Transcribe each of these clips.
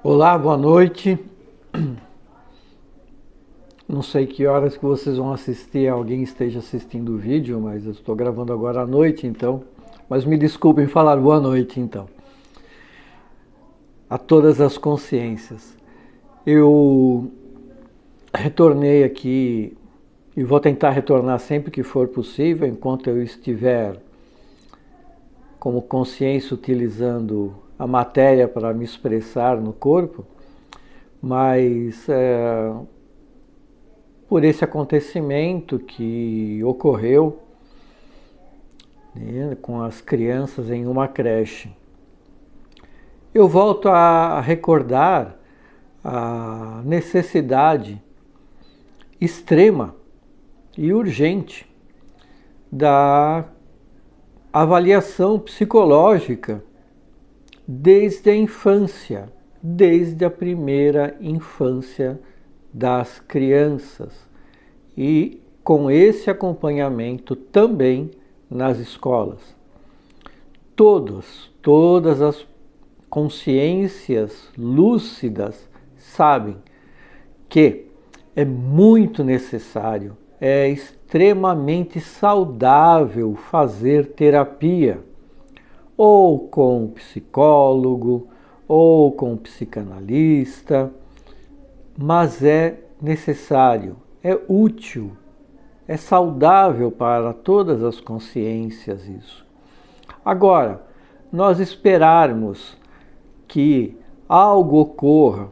Olá, boa noite. Não sei que horas que vocês vão assistir, alguém esteja assistindo o vídeo, mas eu estou gravando agora à noite, então. Mas me desculpem falar boa noite, então. A todas as consciências. Eu retornei aqui e vou tentar retornar sempre que for possível, enquanto eu estiver como consciência utilizando a matéria para me expressar no corpo, mas por esse acontecimento que ocorreu, né, com as crianças em uma creche. Eu volto a recordar a necessidade extrema e urgente da avaliação psicológica desde a infância, desde a primeira infância das crianças e com esse acompanhamento também nas escolas. Todas as consciências lúcidas sabem que é muito necessário, é extremamente saudável fazer terapia, ou com psicólogo, ou com psicanalista, mas é necessário, é útil, é saudável para todas as consciências isso. Agora, nós esperarmos que algo ocorra,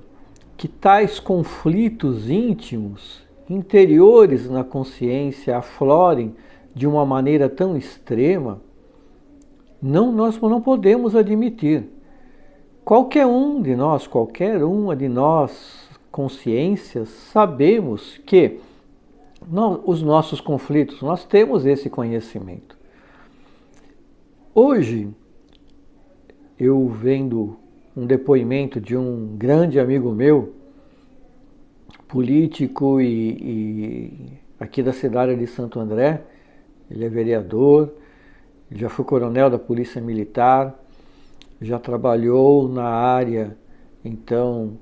que tais conflitos íntimos, interiores na consciência aflorem de uma maneira tão extrema, nós não podemos admitir. Qualquer uma de nós, consciências, sabemos que os nossos conflitos, nós temos esse conhecimento. Hoje, eu vendo um depoimento de um grande amigo meu, político e aqui da cidade de Santo André, ele é vereador, ele já foi coronel da Polícia Militar, já trabalhou na área, então,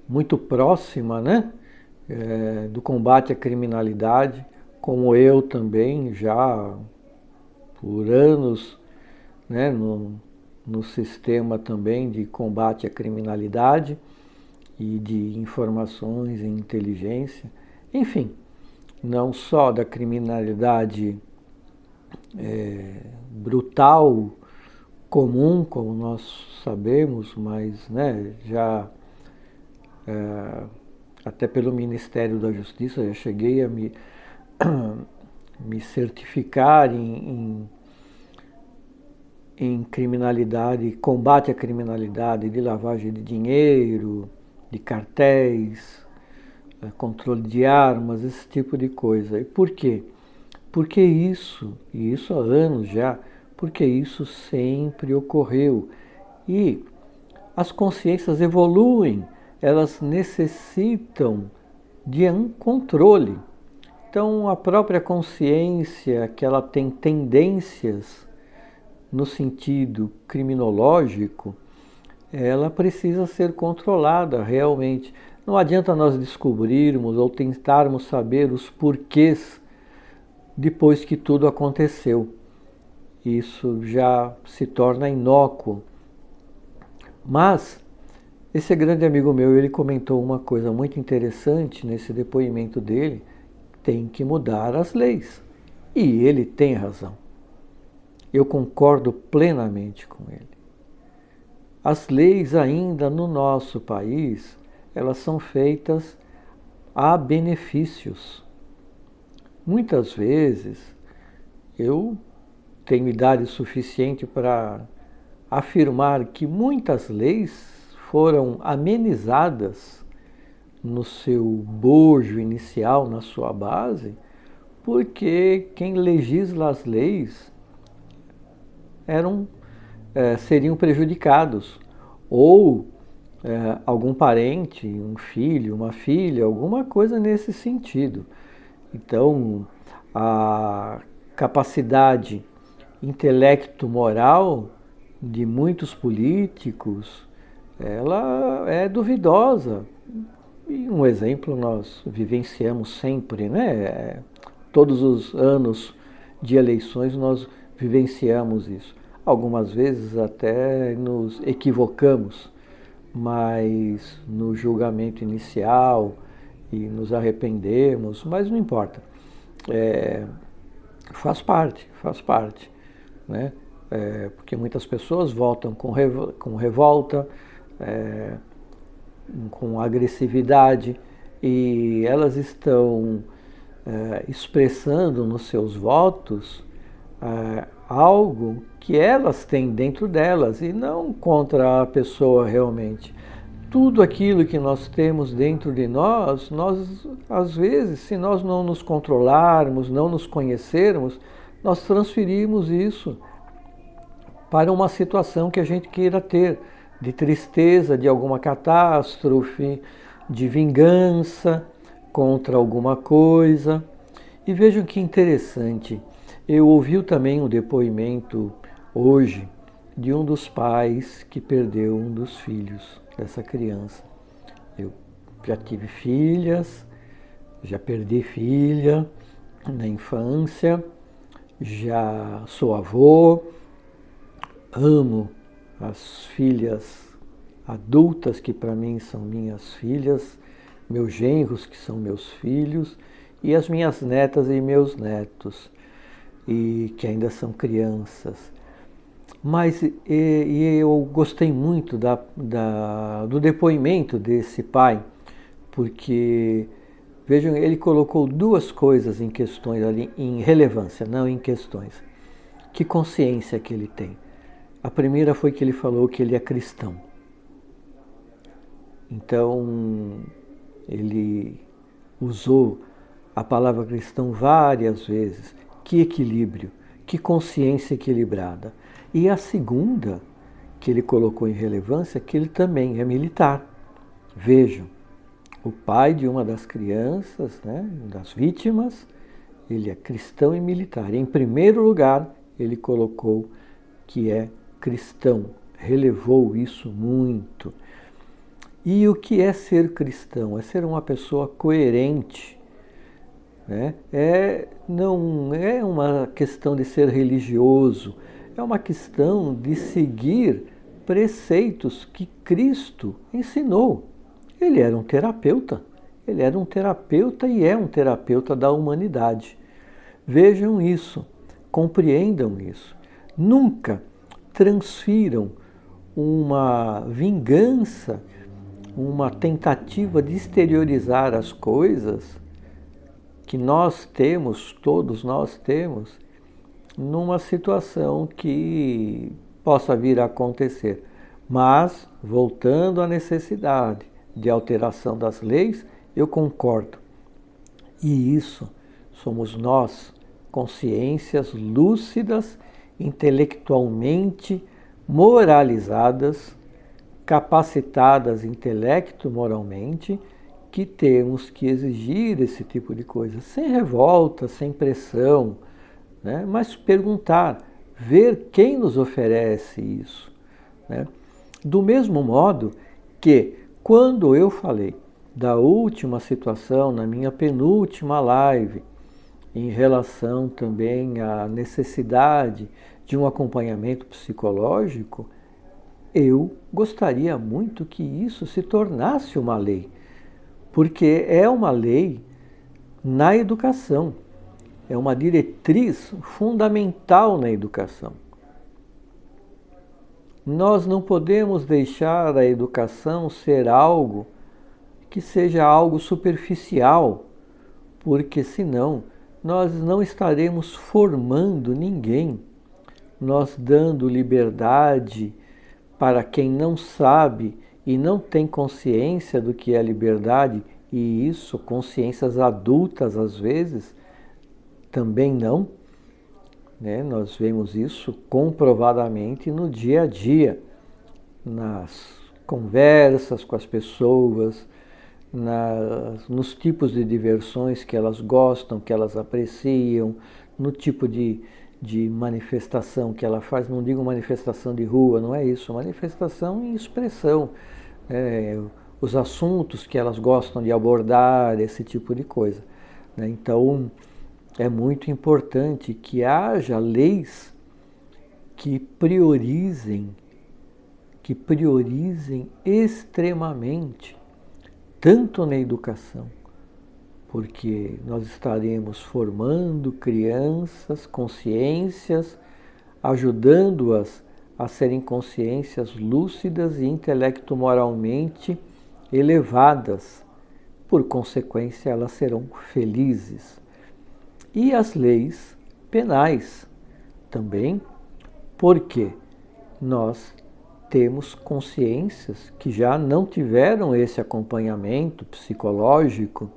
muito próxima, né, do combate à criminalidade, como eu também, já por anos, né, no sistema também de combate à criminalidade e de informações e inteligência, enfim, não só da criminalidade brutal, comum, como nós sabemos, mas né, já até pelo Ministério da Justiça já cheguei a me certificar em criminalidade, combate à criminalidade, de lavagem de dinheiro, de cartéis, controle de armas, esse tipo de coisa. E por quê? Porque isso, e isso há anos já, porque isso sempre ocorreu. E as consciências evoluem, elas necessitam de um controle. Então, a própria consciência, que ela tem tendências no sentido criminológico, ela precisa ser controlada realmente. Não adianta nós descobrirmos ou tentarmos saber os porquês depois que tudo aconteceu. Isso já se torna inócuo. Mas esse grande amigo meu, ele comentou uma coisa muito interessante nesse depoimento dele: tem que mudar as leis. E ele tem razão. Eu concordo plenamente com ele. As leis ainda no nosso país, elas são feitas a benefícios. Muitas vezes, eu tenho idade suficiente para afirmar que muitas leis foram amenizadas no seu bojo inicial, na sua base, porque quem legisla as leis seriam prejudicados, ou algum parente, um filho, uma filha, alguma coisa nesse sentido. Então, a capacidade intelecto-moral de muitos políticos ela é duvidosa. E um exemplo nós vivenciamos sempre, né? Todos os anos de eleições nós vivenciamos isso. Algumas vezes até nos equivocamos, mas no julgamento inicial e nos arrependemos, mas não importa. É, faz parte, né? Porque muitas pessoas votam com revolta, é, com agressividade, e elas estão expressando nos seus votos algo que elas têm dentro delas e não contra a pessoa realmente. Tudo aquilo que nós temos dentro de nós, às vezes, se nós não nos controlarmos, não nos conhecermos, nós transferimos isso para uma situação que a gente queira ter, de tristeza, de alguma catástrofe, de vingança contra alguma coisa. E vejam que interessante, eu ouvi também um depoimento hoje de um dos pais que perdeu um dos filhos dessa criança. Eu já tive filhas, já perdi filha na infância, já sou avô, amo as filhas adultas que para mim são minhas filhas, meus genros que são meus filhos e as minhas netas e meus netos, e que ainda são crianças. Mas eu gostei muito do depoimento desse pai, porque, vejam, ele colocou duas coisas em questões ali, em relevância, não em questões. Que consciência que ele tem. A primeira foi que ele falou que ele é cristão. Então, ele usou a palavra cristão várias vezes. Que equilíbrio, que consciência equilibrada. E a segunda que ele colocou em relevância é que ele também é militar. Vejam, o pai de uma das crianças, né, das vítimas, ele é cristão e militar. E, em primeiro lugar, ele colocou que é cristão, relevou isso muito. E o que é ser cristão? É ser uma pessoa coerente. Né? Não é uma questão de ser religioso, é uma questão de seguir preceitos que Cristo ensinou. Ele era um terapeuta e é um terapeuta da humanidade. Vejam isso, compreendam isso. Nunca transfiram uma vingança, uma tentativa de exteriorizar as coisas que nós temos, todos nós temos, numa situação que possa vir a acontecer. Mas, voltando à necessidade de alteração das leis, eu concordo. E isso somos nós, consciências lúcidas, intelectualmente moralizadas, capacitadas intelecto moralmente, que temos que exigir esse tipo de coisa, sem revolta, sem pressão, né? Mas perguntar, ver quem nos oferece isso. Né? Do mesmo modo que, quando eu falei da última situação, na minha penúltima live, em relação também à necessidade de um acompanhamento psicológico, eu gostaria muito que isso se tornasse uma lei, porque é uma lei na educação, é uma diretriz fundamental na educação. Nós não podemos deixar a educação ser algo que seja algo superficial, porque senão nós não estaremos formando ninguém, nós dando liberdade para quem não sabe e não tem consciência do que é liberdade, e isso, consciências adultas às vezes, também não, né? Nós vemos isso comprovadamente no dia a dia, nas conversas com as pessoas, nos tipos de diversões que elas gostam, que elas apreciam, no tipo de de manifestação que ela faz, não digo manifestação de rua, não é isso, manifestação em expressão, os assuntos que elas gostam de abordar, esse tipo de coisa. Né? Então, é muito importante que haja leis que priorizem extremamente, tanto na educação, porque nós estaremos formando crianças, consciências, ajudando-as a serem consciências lúcidas e intelecto-moralmente elevadas. Por consequência, elas serão felizes. E as leis penais também, porque nós temos consciências que já não tiveram esse acompanhamento psicológico,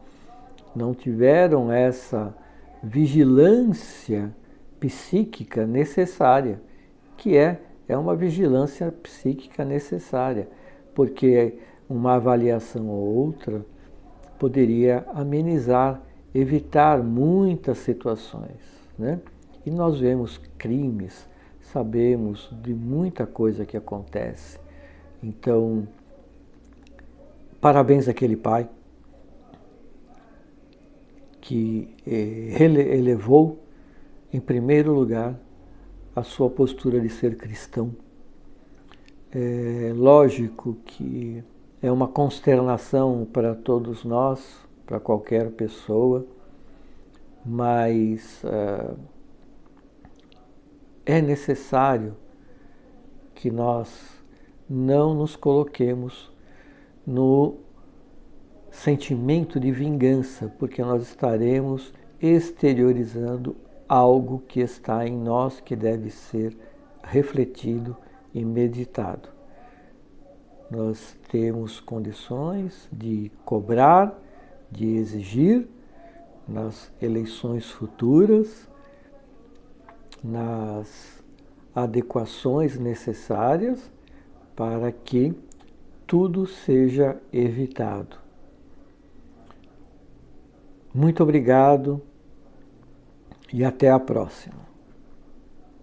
não tiveram essa vigilância psíquica necessária, que é uma vigilância psíquica necessária, porque uma avaliação ou outra poderia amenizar, evitar muitas situações, né? E nós vemos crimes, sabemos de muita coisa que acontece. Então, parabéns àquele pai que elevou, em primeiro lugar, a sua postura de ser cristão. É lógico que é uma consternação para todos nós, para qualquer pessoa, mas é necessário que nós não nos coloquemos no sentimento de vingança, porque nós estaremos exteriorizando algo que está em nós, que deve ser refletido e meditado. Nós temos condições de cobrar, de exigir nas eleições futuras, nas adequações necessárias para que tudo seja evitado. Muito obrigado e até a próxima.